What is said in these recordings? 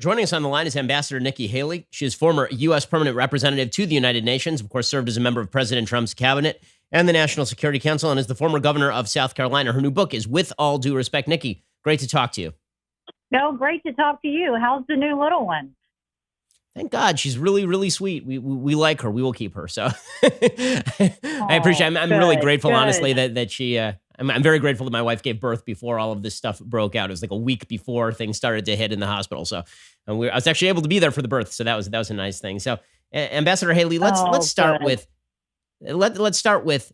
Joining us on the line is Ambassador Nikki Haley. She is former U.S. permanent representative to the United Nations, of course, served as a member of President Trump's cabinet and the National Security Council, and is the former governor of South Carolina. Her new book is With All Due Respect. Nikki, great to talk to you. No, great to talk to you. How's the new little one? Thank God. She's really, really sweet. We like her. We will keep her. So I appreciate it. I'm really grateful, honestly, that she, I'm very grateful that my wife gave birth before all of this stuff broke out. It was like a week before things started to hit in the hospital. So I was actually able to be there for the birth. So that was a nice thing. So Ambassador Haley, let's start with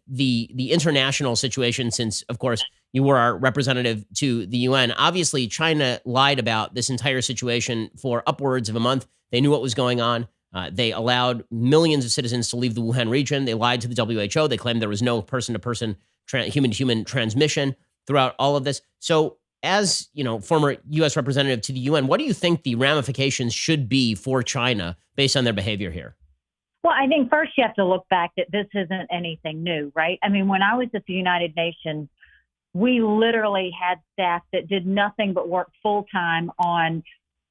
the international situation, since, of course, you were our representative to the UN. Obviously, China lied about this entire situation for upwards of a month. They knew what was going on. They allowed millions of citizens to leave the Wuhan region. They lied to the WHO. They claimed there was no person-to-person, human-to-human transmission throughout all of this. So as, former U.S. representative to the UN, what do you think the ramifications should be for China based on their behavior here? Well, I think first you have to look back that this isn't anything new, right? I mean, when I was at the United Nations, we literally had staff that did nothing but work full-time on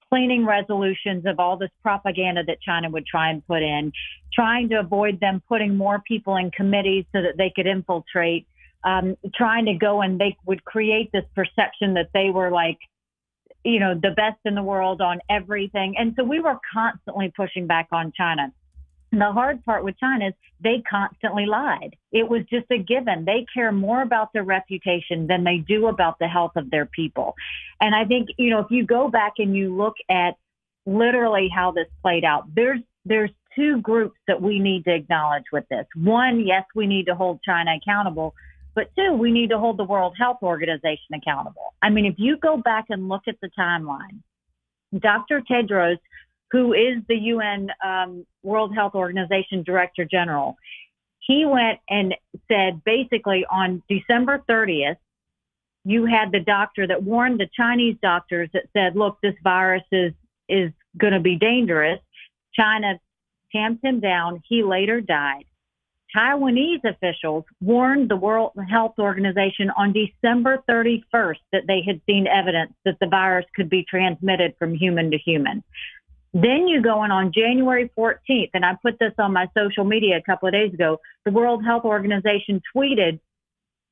cleaning resolutions of all this propaganda that China would try and put in, trying to avoid them putting more people in committees so that they could infiltrate, trying to go and they would create this perception that they were like, the best in the world on everything. And so we were constantly pushing back on China. And the hard part with China is they constantly lied. It was just a given. They care more about their reputation than they do about the health of their people. And I think, if you go back and you look at literally how this played out, there's two groups that we need to acknowledge with this. One, yes, we need to hold China accountable, but two, we need to hold the World Health Organization accountable. I mean, if you go back and look at the timeline, Dr. Tedros, who is the UN World Health Organization Director General, he went and said basically on December 30th, you had the doctor that warned the Chinese doctors that said, look, this virus is going to be dangerous. China tamped him down. He later died. Taiwanese officials warned the World Health Organization on December 31st that they had seen evidence that the virus could be transmitted from human to human. Then you go on January 14th, and I put this on my social media a couple of days ago, the World Health Organization tweeted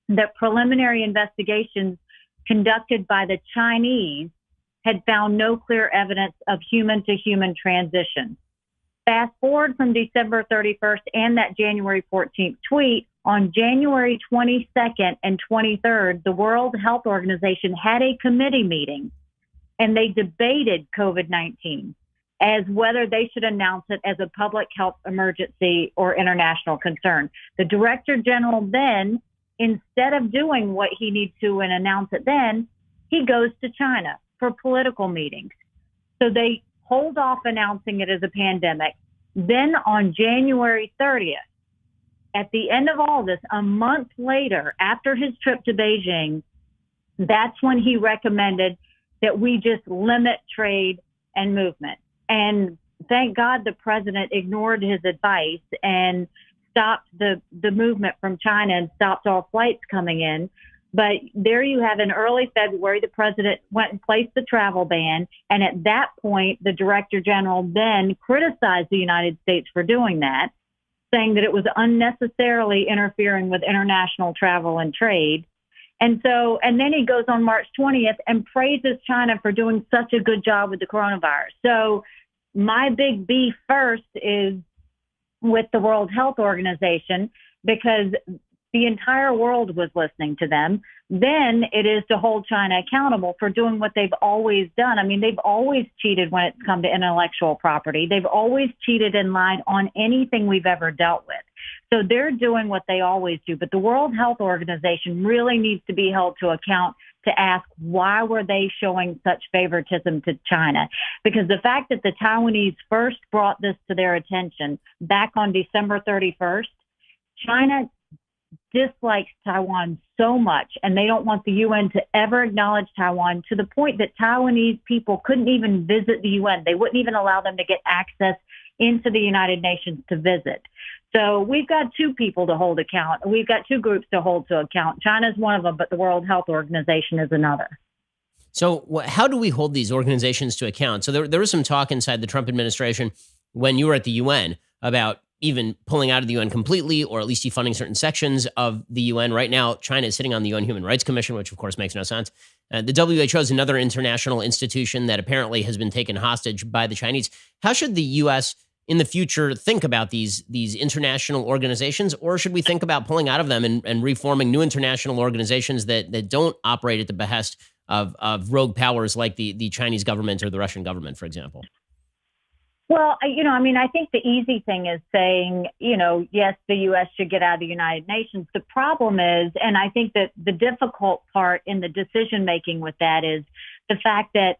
that preliminary investigations conducted by the Chinese had found no clear evidence of human-to-human transition. Fast forward from December 31st and that January 14th tweet, on January 22nd and 23rd, the World Health Organization had a committee meeting, and they debated COVID-19. As whether they should announce it as a public health emergency or international concern. The Director General then, instead of doing what he needs to and announce it then, he goes to China for political meetings. So they hold off announcing it as a pandemic. Then on January 30th, at the end of all this, a month later, after his trip to Beijing, that's when he recommended that we just limit trade and movement. And thank God the president ignored his advice and stopped the movement from China and stopped all flights coming in. But there you have in early February, the president went and placed the travel ban. And at that point, the director general then criticized the United States for doing that, saying that it was unnecessarily interfering with international travel and trade. And then he goes on March 20th and praises China for doing such a good job with the coronavirus. So my big beef first is with the World Health Organization, because the entire world was listening to them. Then it is to hold China accountable for doing what they've always done. I mean, they've always cheated when it's come to intellectual property. They've always cheated and lied on anything we've ever dealt with. So they're doing what they always do. But the World Health Organization really needs to be held to account to ask, why were they showing such favoritism to China? Because the fact that the Taiwanese first brought this to their attention back on December 31st, China dislikes Taiwan so much, and they don't want the UN to ever acknowledge Taiwan, to the point that Taiwanese people couldn't even visit the UN. They wouldn't even allow them to get access into the United Nations to visit. So we've got two people to hold account. We've got two groups to hold to account. China's one of them, but the World Health Organization is another. So how do we hold these organizations to account? So there was some talk inside the Trump administration when you were at the UN about even pulling out of the UN completely, or at least defunding certain sections of the UN. Right now, China is sitting on the UN Human Rights Commission, which of course makes no sense. The WHO is another international institution that apparently has been taken hostage by the Chinese. How should the U.S. in the future think about these international organizations, or should we think about pulling out of them and reforming new international organizations that don't operate at the behest of rogue powers like the Chinese government or the Russian government, for example? Well, I mean, I think the easy thing is saying, yes, the U.S. should get out of the United Nations. The problem is, and I think that the difficult part in the decision making with that is the fact that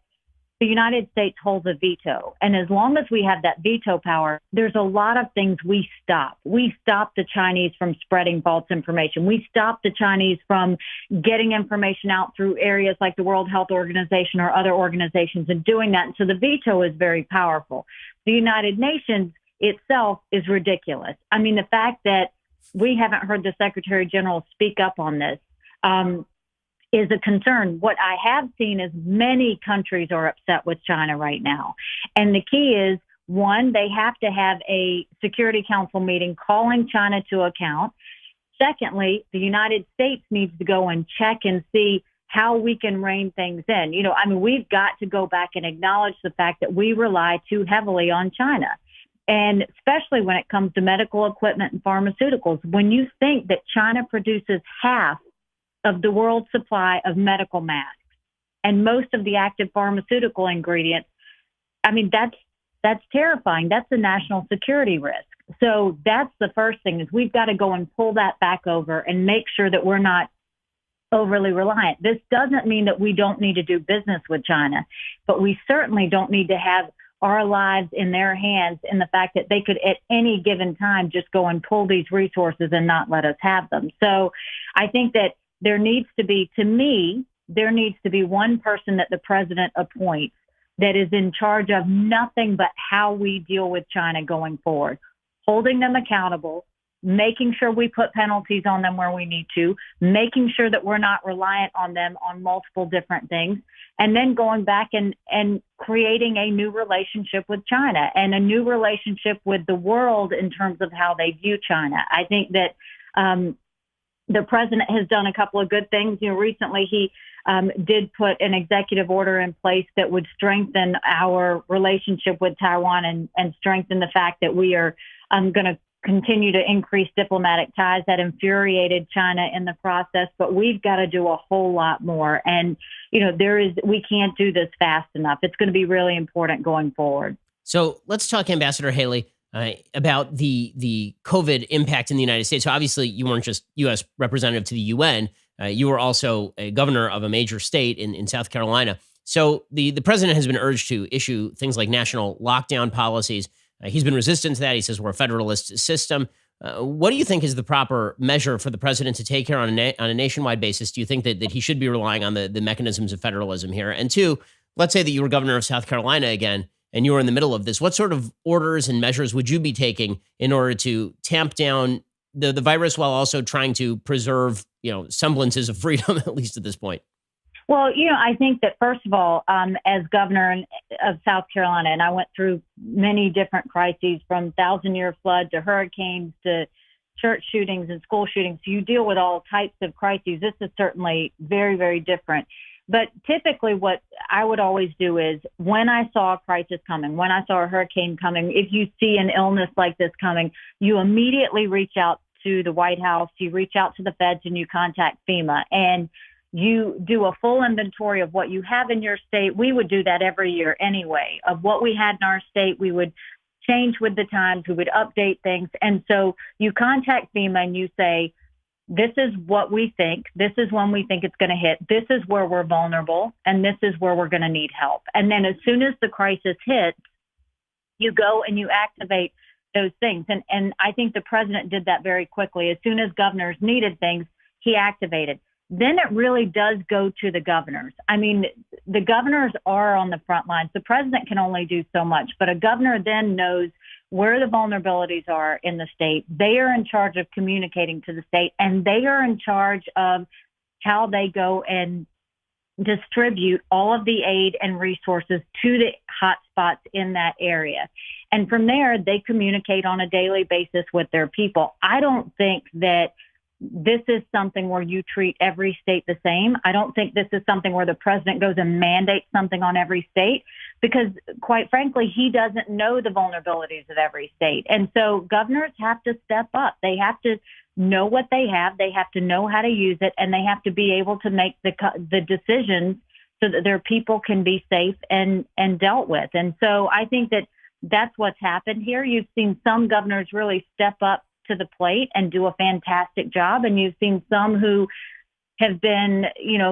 the United States holds a veto. And as long as we have that veto power, there's a lot of things we stop. We stop the Chinese from spreading false information. We stop the Chinese from getting information out through areas like the World Health Organization or other organizations and doing that. And so the veto is very powerful. The United Nations itself is ridiculous. I mean, the fact that we haven't heard the Secretary General speak up on this is a concern. What I have seen is many countries are upset with China right now. And the key is, one, they have to have a Security Council meeting calling China to account. Secondly, the United States needs to go and check and see how we can rein things in. We've got to go back and acknowledge the fact that we rely too heavily on China. And especially when it comes to medical equipment and pharmaceuticals, when you think that China produces half of the world's supply of medical masks and most of the active pharmaceutical ingredients, that's terrifying. That's a national security risk. So that's the first thing, is we've got to go and pull that back over and make sure that we're not overly reliant. This doesn't mean that we don't need to do business with China, but we certainly don't need to have our lives in their hands, in the fact that they could at any given time just go and pull these resources and not let us have them. So I think that there needs to be one person that the president appoints that is in charge of nothing but how we deal with China going forward, holding them accountable, making sure we put penalties on them where we need to, making sure that we're not reliant on them on multiple different things, and then going back and creating a new relationship with China and a new relationship with the world in terms of how they view China. I think that the president has done a couple of good things. Recently he did put an executive order in place that would strengthen our relationship with Taiwan and strengthen the fact that we are going to continue to increase diplomatic ties. That infuriated China in the process, but we've got to do a whole lot more. And, we can't do this fast enough. It's going to be really important going forward. So let's talk, Ambassador Haley, about the COVID impact in the United States. So obviously you weren't just U.S. representative to the UN. You were also a governor of a major state in South Carolina. So the president has been urged to issue things like national lockdown policies. He's been resistant to that. He says we're a federalist system. What do you think is the proper measure for the president to take here on a nationwide basis? Do you think that he should be relying on the mechanisms of federalism here? And two, let's say that you were governor of South Carolina again, and you were in the middle of this. What sort of orders and measures would you be taking in order to tamp down the virus while also trying to preserve, semblances of freedom, at least at this point? Well, I think that, first of all, as governor of South Carolina, and I went through many different crises, from 1,000-year flood to hurricanes to church shootings and school shootings. So you deal with all types of crises. This is certainly very, very different. But typically what I would always do is, when I saw a crisis coming, when I saw a hurricane coming, if you see an illness like this coming, you immediately reach out to the White House, you reach out to the feds, and you contact FEMA. And you do a full inventory of what you have in your state. We would do that every year anyway, of what we had in our state. We would change with the times. We would update things. And so you contact FEMA and you say, this is what we think. This is when we think it's going to hit. This is where we're vulnerable. And this is where we're going to need help. And then as soon as the crisis hits, you go and you activate those things. And I think the president did that very quickly. As soon as governors needed things, he activated. Then it really does go to the governors. I mean, the governors are on the front lines. The president can only do so much, but a governor then knows where the vulnerabilities are in the state. They are in charge of communicating to the state, and they are in charge of how they go and distribute all of the aid and resources to the hotspots in that area. And from there, they communicate on a daily basis with their people. I don't think that this is something where you treat every state the same. I don't think this is something where the president goes and mandates something on every state, because quite frankly, he doesn't know the vulnerabilities of every state. And so governors have to step up. They have to know what they have. They have to know how to use it, and they have to be able to make the decisions so that their people can be safe and dealt with. And so I think that that's what's happened here. You've seen some governors really step up to the plate and do a fantastic job, and you've seen some who have been,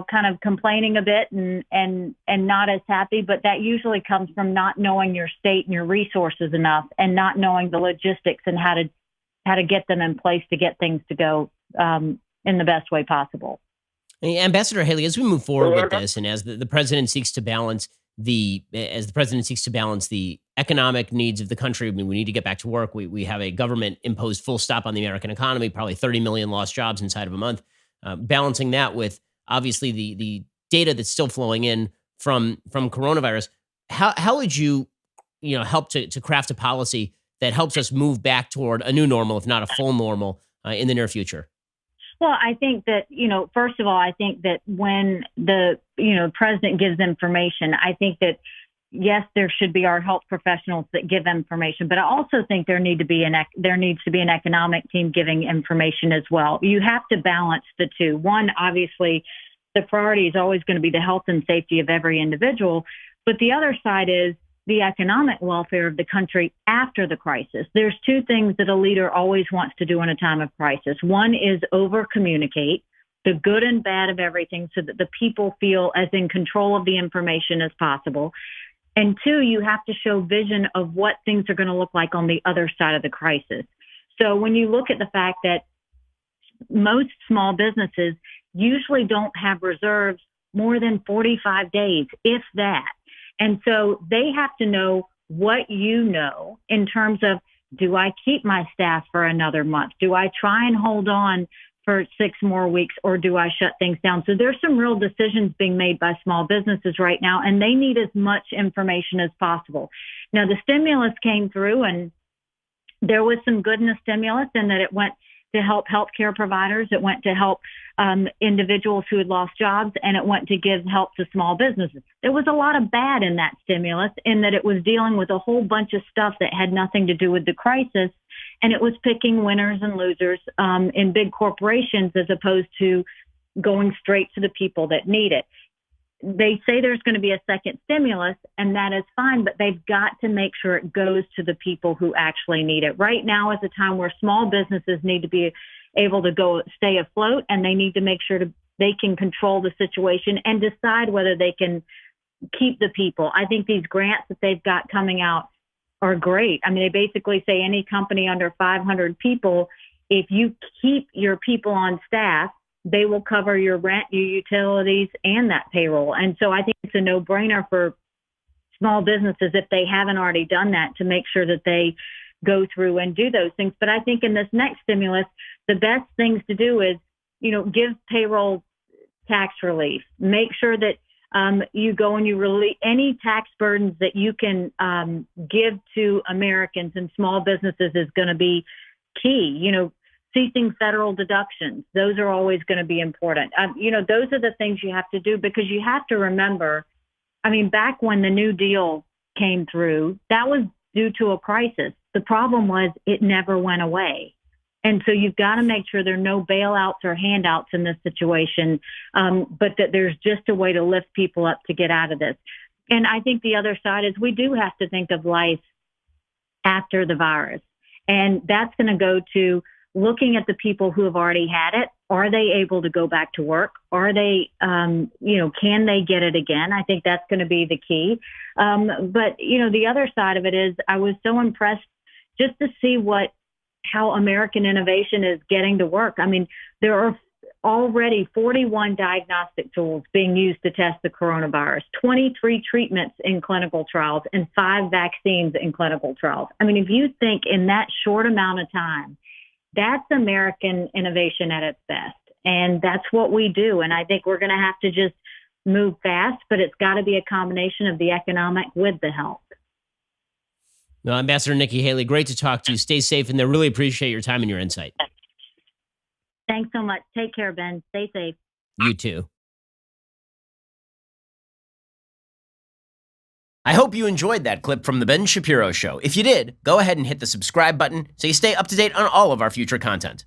kind of complaining a bit and not as happy. But that usually comes from not knowing your state and your resources enough, and not knowing the logistics and how to get them in place to get things to go in the best way possible. Ambassador Haley, as we move forward with this, and as the president seeks to balance the economic needs of the country, I mean, we need to get back to work. We have a government imposed full stop on the American economy, probably 30 million lost jobs inside of a month. Balancing that with obviously the data that's still flowing in from coronavirus, how would you help to craft a policy that helps us move back toward a new normal, if not a full normal, in the near future? Well, I think that, first of all, I think that when the, president gives information, I think that, yes, there should be our health professionals that give information, but I also think there needs to be an economic team giving information as well. You have to balance the two. One, obviously, the priority is always going to be the health and safety of every individual, but the other side is the economic welfare of the country after the crisis. There's two things that a leader always wants to do in a time of crisis. One is over communicate the good and bad of everything so that the people feel as in control of the information as possible. And two, you have to show vision of what things are going to look like on the other side of the crisis. So when you look at the fact that most small businesses usually don't have reserves more than 45 days, if that. And so they have to know what in terms of, do I keep my staff for another month? Do I try and hold on for 6 more weeks, or do I shut things down? So there's some real decisions being made by small businesses right now, and they need as much information as possible. Now, the stimulus came through, and there was some good in the stimulus in that it went to help healthcare providers. It went to help individuals who had lost jobs, and it went to give help to small businesses. There was a lot of bad in that stimulus in that it was dealing with a whole bunch of stuff that had nothing to do with the crisis, and it was picking winners and losers in big corporations as opposed to going straight to the people that need it. They say there's going to be a second stimulus, and that is fine, but they've got to make sure it goes to the people who actually need it. Right now is a time where small businesses need to be able to stay afloat, and they need to make sure they can control the situation and decide whether they can keep the people. I think these grants that they've got coming out are great. I mean, they basically say any company under 500 people, if you keep your people on staff, they will cover your rent, your utilities, and that payroll. And so I think it's a no-brainer for small businesses, if they haven't already done that, to make sure that they go through and do those things. But I think in this next stimulus, the best things to do is, give payroll tax relief. Make sure that you go and you release any tax burdens that you can give to Americans and small businesses is going to be key. Ceasing federal deductions, those are always going to be important. Those are the things you have to do, because you have to remember, back when the New Deal came through, that was due to a crisis. The problem was it never went away. And so you've got to make sure there are no bailouts or handouts in this situation, but that there's just a way to lift people up to get out of this. And I think the other side is we do have to think of life after the virus. And that's going to go to looking at the people who have already had it. Are they able to go back to work? Are they, can they get it again? I think that's going to be the key. But the other side of it is I was so impressed just to see how American innovation is getting to work. There are already 41 diagnostic tools being used to test the coronavirus, 23 treatments in clinical trials, and 5 vaccines in clinical trials. If you think in that short amount of time, that's American innovation at its best. And that's what we do. And I think we're going to have to just move fast, but it's got to be a combination of the economic with the health. Well, Ambassador Nikki Haley, great to talk to you. Stay safe, and I really appreciate your time and your insight. Thanks so much. Take care, Ben. Stay safe. You too. I hope you enjoyed that clip from The Ben Shapiro Show. If you did, go ahead and hit the subscribe button so you stay up to date on all of our future content.